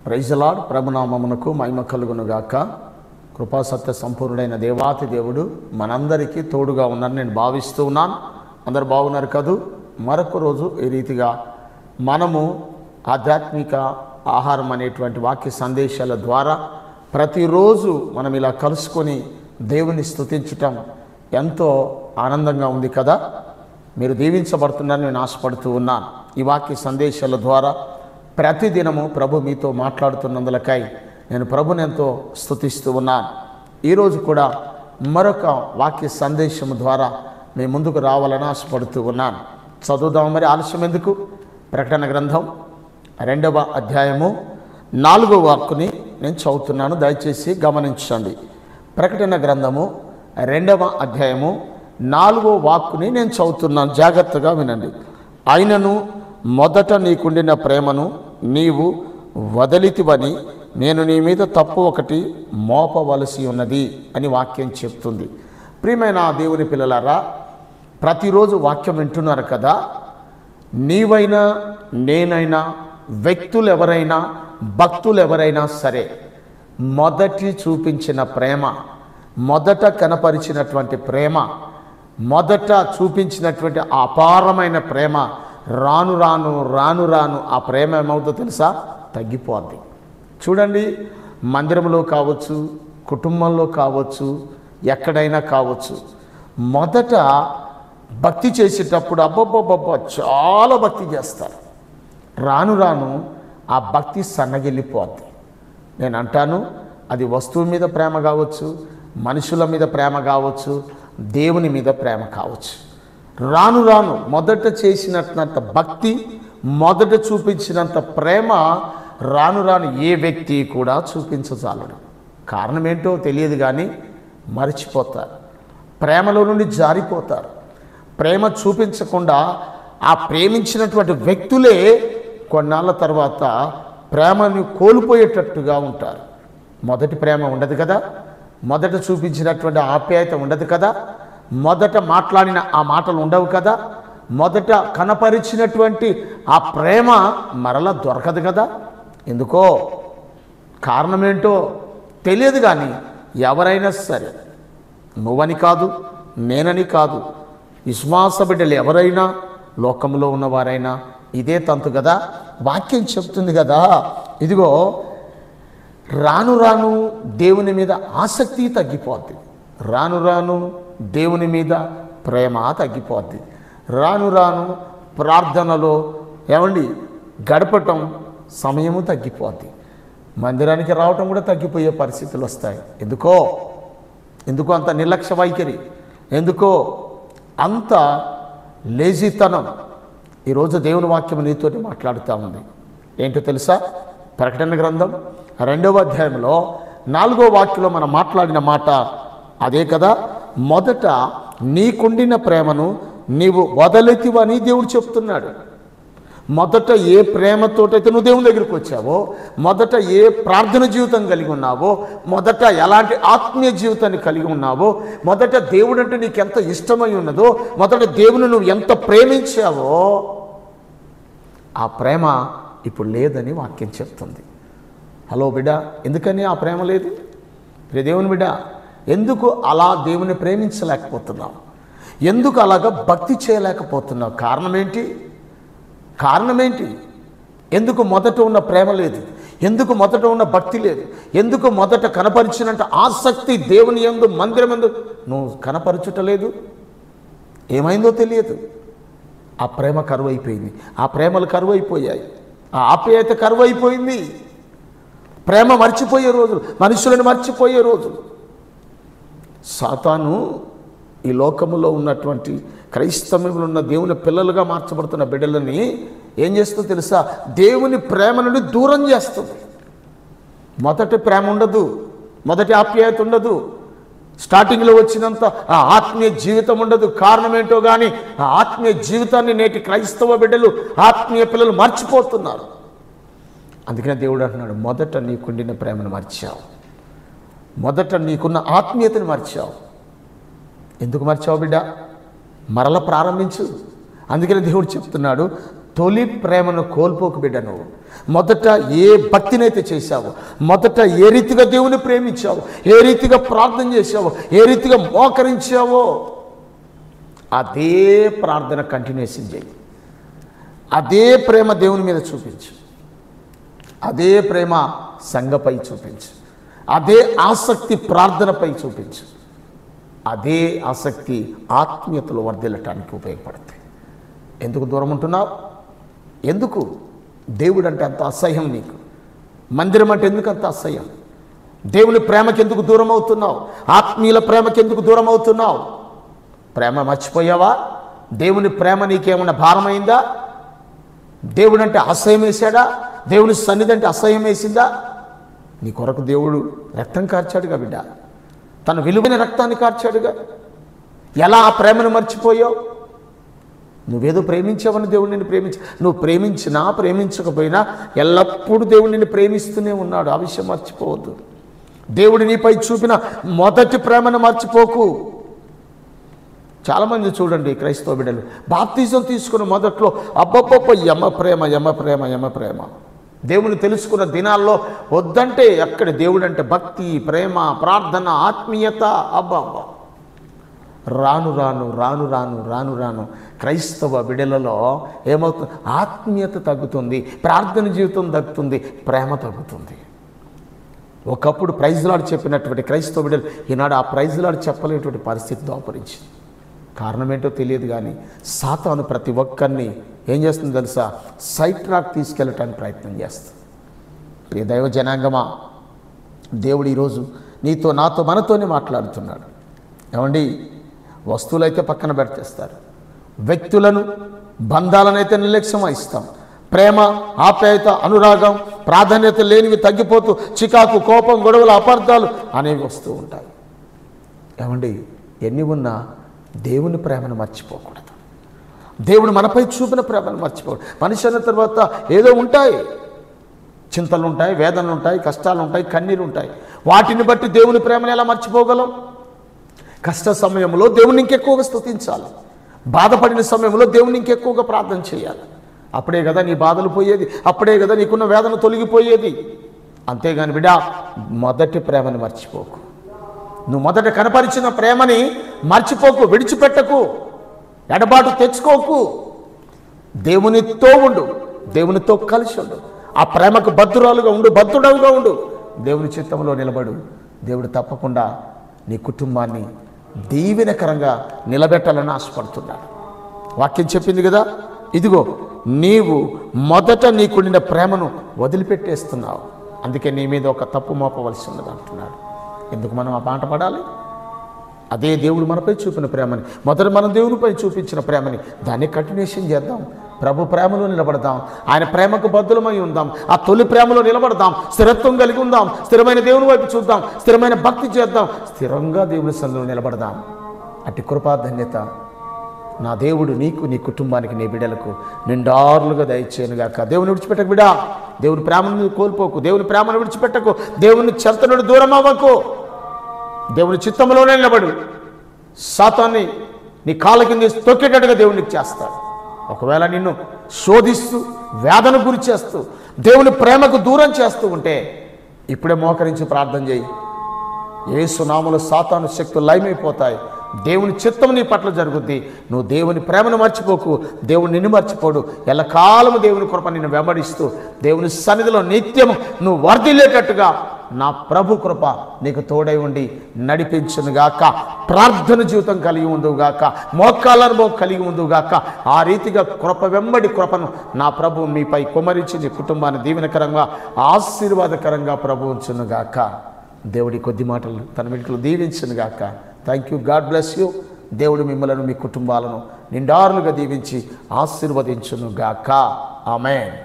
Praise the Lord. ప్రభునామమునకు మహిమ కలుగును గాక. కృపా సత్య సంపూర్ణుడైన దేవాతి దేవుడు మనందరికీ తోడుగా ఉన్నారని నేను భావిస్తూ ఉన్నాను. అందరు బాగున్నారు కదూ? మరొక రోజు ఈ రీతిగా మనము ఆధ్యాత్మిక ఆహారం అనేటువంటి వాక్య సందేశాల ద్వారా ప్రతిరోజు మనం ఇలా కలుసుకొని దేవుని స్తుతించటం ఎంతో ఆనందంగా ఉంది కదా. మీరు దీవించబడుతున్నారని నేను ఆశపడుతూ ఉన్నాను. ఈ వాక్య సందేశాల ద్వారా ప్రతిదినము ప్రభు మీతో మాట్లాడుతున్నందులకై నేను ప్రభుని ఎంతో స్తుతిస్తూ ఉన్నాను. ఈరోజు కూడా మరొక వాక్య సందేశం ద్వారా మీ ముందుకు రావాలని ఆశపడుతూ ఉన్నాను. చదువుదాం మరి, ఆలస్యం ఎందుకు? ప్రకటన గ్రంథం 2వ అధ్యాయము 4వ వాక్కుని నేను చదువుతున్నాను, దయచేసి గమనించండి. ప్రకటన గ్రంథము 2వ అధ్యాయము 4వ వాక్కుని నేను చదువుతున్నాను, జాగ్రత్తగా వినండి. ఆయనను మొదట నీకుండిన ప్రేమను నీవు వదిలితివని నేను నీ మీద తప్పు ఒకటి మోపవలసి ఉన్నది అని వాక్యం చెప్తుంది. ప్రియమైన దేవుని పిల్లలారా, ప్రతిరోజు వాక్యం వింటున్నారు కదా. నీవైనా నేనైనా వ్యక్తులు ఎవరైనా భక్తులు ఎవరైనా సరే మొదటి చూపించిన ప్రేమ, మొదట కనపరిచినటువంటి ప్రేమ, మొదట చూపించినటువంటి అపారమైన ప్రేమ రాను రాను రాను రాను ఆ ప్రేమ ఏమవుతుందో తెలుసా? తగ్గిపోద్ది. చూడండి, మందిరంలో కావచ్చు, కుటుంబంలో కావచ్చు, ఎక్కడైనా కావచ్చు, మొదట భక్తి చేసేటప్పుడు అబ్బబ్బబ్బబ్బ చాలా భక్తి చేస్తారు. రాను రాను ఆ భక్తి సన్నగిల్లిపోద్ది. నేను అంటాను, అది వస్తువు మీద ప్రేమ కావచ్చు, మనుషుల మీద ప్రేమ కావచ్చు, దేవుని మీద ప్రేమ కావచ్చు. రాను రాను మొదట చేసినంత భక్తి, మొదట చూపించినంత ప్రేమ రాను రాను ఏ వ్యక్తి కూడా చూపించజాలడు. కారణం ఏంటో తెలియదు కానీ మర్చిపోతారు, ప్రేమలో నుండి జారిపోతారు. ప్రేమ చూపించకుండా ఆ ప్రేమించినటువంటి వ్యక్తులే కొన్నాళ్ళ తర్వాత ప్రేమని కోల్పోయేటట్టుగా ఉంటారు. మొదటి ప్రేమ ఉండదు కదా, మొదట చూపించినటువంటి ఆప్యాయత ఉండదు కదా, మొదట మాట్లాడిన ఆ మాటలు ఉండవు కదా, మొదట కనపరిచినటువంటి ఆ ప్రేమ మరలా దొరకదు కదా. ఎందుకో కారణమేంటో తెలియదు కానీ ఎవరైనా సరే, నువ్వని కాదు, నేనని కాదు, విశ్వాస బిడ్డలు ఎవరైనా, లోకంలో ఉన్నవారైనా ఇదే తంతు కదా. వాక్యం చెప్తుంది కదా, ఇదిగో రాను రాను దేవుని మీద ఆసక్తి తగ్గిపోద్ది, రాను రాను దేవుని మీద ప్రేమ తగ్గిపోద్ది, రాను రాను ప్రార్థనలో గడపటం సమయము తగ్గిపోద్ది, మందిరానికి రావటం కూడా తగ్గిపోయే పరిస్థితులు వస్తాయి. ఎందుకో అంత నిర్లక్ష్య వైఖరి, ఎందుకో అంత లేజీతనం. ఈరోజు దేవుని వాక్యం నీతోటి మాట్లాడుతూ ఉంది. ఏంటో తెలుసా? ప్రకటన గ్రంథం 2వ అధ్యాయంలో 4వ వాక్యంలో మనం మాట్లాడిన మాట అదే కదా. మొదట నీకుండిన ప్రేమను నీవు వదలెతివని దేవుడు చెప్తున్నాడు. మొదట ఏ ప్రేమతోటైతే నువ్వు దేవుని దగ్గరికి వచ్చావో, మొదట ఏ ప్రార్థన జీవితం కలిగి ఉన్నావో, మొదట ఎలాంటి ఆత్మీయ జీవితాన్ని కలిగి ఉన్నావో, మొదట దేవుడు అంటే నీకు ఎంత ఇష్టమై ఉన్నదో, మొదట దేవుని నువ్వు ఎంత ప్రేమించావో, ఆ ప్రేమ ఇప్పుడు లేదని వాక్యం చెప్తుంది. హలో బిడ్డ, ఎందుకని ఆ ప్రేమ లేదు? దేవుని బిడ్డ, ఎందుకు అలా దేవుని ప్రేమించలేకపోతున్నావు? ఎందుకు అలాగా భక్తి చేయలేకపోతున్నావు? కారణం ఏంటి? ఎందుకు మొదట ఉన్న ప్రేమ లేదు? ఎందుకు మొదట ఉన్న భక్తి లేదు? ఎందుకు మొదట కనపరిచినంత ఆసక్తి దేవుని యందు, మందిరం యందు నువ్వు కనపరచుటలేదు? ఏమైందో తెలియదు. ఆ ప్రేమ కరువు అయిపోయింది, ఆ ప్రేమలు కరువు అయిపోయాయి, ఆ ఆప్యాయత కరువు అయిపోయింది. ప్రేమ మర్చిపోయే రోజులు, మనుషులను మర్చిపోయే రోజులు. సాతాను ఈ లోకములో ఉన్నటువంటి క్రైస్తవంలో ఉన్న దేవుని పిల్లలుగా మార్చబడుతున్న బిడ్డలని ఏం చేస్తుందో తెలుసా? దేవుని ప్రేమ నుండి దూరం చేస్తుంది. మొదటి ప్రేమ ఉండదు, మొదటి ఆప్యాయత ఉండదు, స్టార్టింగ్లో వచ్చినంత ఆ ఆత్మీయ జీవితం ఉండదు. కారణం ఏంటో కానీ ఆ ఆత్మీయ జీవితాన్ని నేటి క్రైస్తవ బిడ్డలు, ఆత్మీయ పిల్లలు మర్చిపోతున్నారు. అందుకనే దేవుడు అంటున్నాడు, మొదట నీకుండిన ప్రేమను మర్చావు, మొదట నీకున్న ఆత్మీయతను మర్చావు. ఎందుకు మర్చావు బిడ్డ? మరల ప్రారంభించు. అందుకని దేవుడు చెప్తున్నాడు, తొలి ప్రేమను కోల్పోకు బిడ్డ. నువ్వు మొదట ఏ భక్తినైతే చేశావో, మొదట ఏ రీతిగా దేవుని ప్రేమించావో, ఏ రీతిగా ప్రార్థన చేశావో, ఏ రీతిగా మోకరించావో అదే ప్రార్థన కంటిన్యూషన్ చేయి. అదే ప్రేమ దేవుని మీద చూపించు. అదే ప్రేమ సంఘపై చూపించు. అదే ఆసక్తి ప్రార్థనపై చూపించు. అదే ఆసక్తి ఆత్మీయతలో వర్ధిల్లటానికి ఉపయోగపడుతుంది. ఎందుకు దూరం ఉంటున్నావు? ఎందుకు దేవుడు అంటే అంత అసహ్యం నీకు? మందిరం అంటే ఎందుకు అంత అసహ్యం? దేవుని ప్రేమకి ఎందుకు దూరం అవుతున్నావు? ఆత్మీయుల ప్రేమకి ఎందుకు దూరం అవుతున్నావు? ప్రేమ మర్చిపోయావా? దేవుని ప్రేమ నీకేమన్నా భారమైందా? దేవుడు అంటే అసహ్యం వేశాడా? దేవుని సన్నిధి అంటే అసహ్యం వేసిందా? నీ కొరకు దేవుడు రక్తం కార్చాడుగా బిడ్డ. తన విలువైన రక్తాన్ని కార్చాడుగా. ఎలా ఆ ప్రేమను మర్చిపోయావు? నువ్వేదో ప్రేమించావని దేవుడు నిన్ను నువ్వు ప్రేమించినా ప్రేమించకపోయినా ఎల్లప్పుడూ దేవుడు నిన్ను ప్రేమిస్తూనే ఉన్నాడు. ఆ విషయం మర్చిపోవద్దు. దేవుడు నీపై చూపిన మొదటి ప్రేమను మర్చిపోకు. చాలామంది చూడండి, క్రైస్తవ బిడ్డలు బాప్తిజం తీసుకున్న మొదట్లో అబ్బబ్బబ్బ యమ ప్రేమ యమ ప్రేమ యమ ప్రేమ. దేవుని తెలుసుకున్న దినాల్లో వద్దంటే అక్కడ దేవుడు అంటే భక్తి, ప్రేమ, ప్రార్థన, ఆత్మీయత. అబ్బా అబ్బా, రాను రాను రాను రాను రాను రాను క్రైస్తవ బిడ్డలలో ఏమవుతుంది? ఆత్మీయత తగ్గుతుంది, ప్రార్థన జీవితం తగ్గుతుంది, ప్రేమ తగ్గుతుంది. ఒకప్పుడు ప్రైజ్లాడు చెప్పినటువంటి క్రైస్తవ బిడ్డలు ఈనాడు ఆ ప్రైజ్లాడు చెప్పలేటువంటి పరిస్థితి దోపరించింది. కారణం ఏంటో తెలియదు కానీ సాతాను ప్రతి ఒక్కరిని ఏం చేస్తుంది తెలుసా? సైడ్ ట్రాక్ తీసుకెళ్ళటానికి ప్రయత్నం చేస్తుంది. ప్రియ దైవ జనాంగమా, దేవుడు ఈరోజు నీతో నాతో మనతోనే మాట్లాడుతున్నాడు. ఏమండి, వస్తువులైతే పక్కన పెట్టేస్తారు, వ్యక్తులను బంధాలనైతే నిర్లక్ష్యం వహిస్తాం. ప్రేమ, ఆప్యాయత, అనురాగం, ప్రాధాన్యత లేనివి తగ్గిపోతూ చికాకు, కోపం, గొడవలు, అపార్థాలు అనేవి వస్తూ ఉంటాయి. ఏమండి, ఎన్ని ఉన్నా దేవుని ప్రేమను మర్చిపోకూడదు. దేవుడు మనపై చూపిన ప్రేమను మర్చిపోకూడదు. మనిషి అన్న తర్వాత ఏదో ఉంటాయి, చింతలు ఉంటాయి, వేదనలు ఉంటాయి, కష్టాలు ఉంటాయి, కన్నీరు ఉంటాయి. వాటిని బట్టి దేవుని ప్రేమను ఎలా మర్చిపోగలం? కష్ట సమయంలో దేవుని ఇంకెక్కువగా స్తుతించాలి. బాధపడిన సమయంలో దేవుని ఇంకెక్కువగా ప్రార్థన చేయాలి. అప్పుడే కదా నీ బాధలు పోయేది, అప్పుడే కదా నీకున్న వేదన తొలగిపోయేది. అంతేగాని బిడ్డ, మొదటి ప్రేమను మర్చిపోకు. నువ్వు మొదట కనపరిచిన ప్రేమని మర్చిపోకు, విడిచిపెట్టకు, ఎడబాటు తెచ్చుకోకు. దేవునితో ఉండు, దేవునితో కలిసి ఉండు, ఆ ప్రేమకు బద్ధురాలుగా ఉండు, బద్ధుడవుగా ఉండు, దేవుని చిత్తంలో నిలబడు. దేవుడు తప్పకుండా నీ కుటుంబాన్ని దీవెనకరంగా నిలబెట్టాలని ఆశపడుతున్నాడు. వాక్యం చెప్పింది కదా, ఇదిగో నీవు మొదట నీకుండిన ప్రేమను వదిలిపెట్టేస్తున్నావు, అందుకే నీ మీద ఒక తప్పు మోపవలసి ఉన్నది అంటున్నాడు. ఎందుకు మనం ఆ పాట పడాలి? అదే దేవుడు మనపై చూపిన ప్రేమని, మొదట మనం దేవునిపై చూపించిన ప్రేమని దాన్ని కంటిన్యూషన్ చేద్దాం. ప్రభు ప్రేమలో నిలబడదాం, ఆయన ప్రేమకు బద్దులమై ఉందాం, ఆ తొలి ప్రేమలో నిలబడదాం, స్థిరత్వం కలిగి ఉందాం, స్థిరమైన దేవుని వైపు చూద్దాం, స్థిరమైన భక్తి చేద్దాం, స్థిరంగా దేవుని సన్నిధిలో నిలబడదాం. అట్టి కృపాధన్యత నా దేవుడు నీకు, నీ కుటుంబానికి, నీ బిడ్డలకు నిండారులుగా దయచేయనుగాక. దేవుని విడిచిపెట్టకు బిడ్డ, దేవుని ప్రేమను కోల్పోకు, దేవుని ప్రేమను విడిచిపెట్టకు, దేవుని చెంత నుండి దూరం అవ్వకు, దేవుని చిత్తంలోనే నిలబడు. సాతాన్ని నీ కాళ్ళ కింద తొక్కేటట్టుగా దేవుడు నీకు చేస్తాడు. ఒకవేళ నిన్ను శోధిస్తూ వేదన గురి చేస్తూ దేవుని ప్రేమకు దూరం చేస్తూ ఉంటే ఇప్పుడే మోకరించి ప్రార్థన చేయి. యేసు నామములో సాతాను శక్తులు లయమైపోతాయి. దేవుని చిత్తం నీ పట్ల జరుగుద్ది. నువ్వు దేవుని ప్రేమను మర్చిపోకు, దేవుడు నిన్ను మర్చిపోడు. ఎల్లకాలము దేవుని కృప నిన్ను వెంబడిస్తూ దేవుని సన్నిధిలో నిత్యము నువ్వు వర్ధిల్లేటట్టుగా నా ప్రభు కృప నీకు తోడై ఉండి నడిపించునుగాక. ప్రార్థన జీవితం కలిగి ఉందువుగాక, మోకాళ్ళను కలిగి ఉందువుగాక. ఆ రీతిగా కృప వెంబడి కృపను నా ప్రభు మీపై కుమరించి నీ కుటుంబాన్ని దీవెనకరంగా, ఆశీర్వాదకరంగా ప్రభు ఉంచునుగాక. దేవుడి కొద్ది మాటలు తన వెనుకలు దీవించునుగాక. Thank you. God bless you. దేవుడు మిమ్మలను, మీ కుటుంబాలను నిండారులుగా దీవించి ఆశీర్వదించునుగాక. ఆమేన్.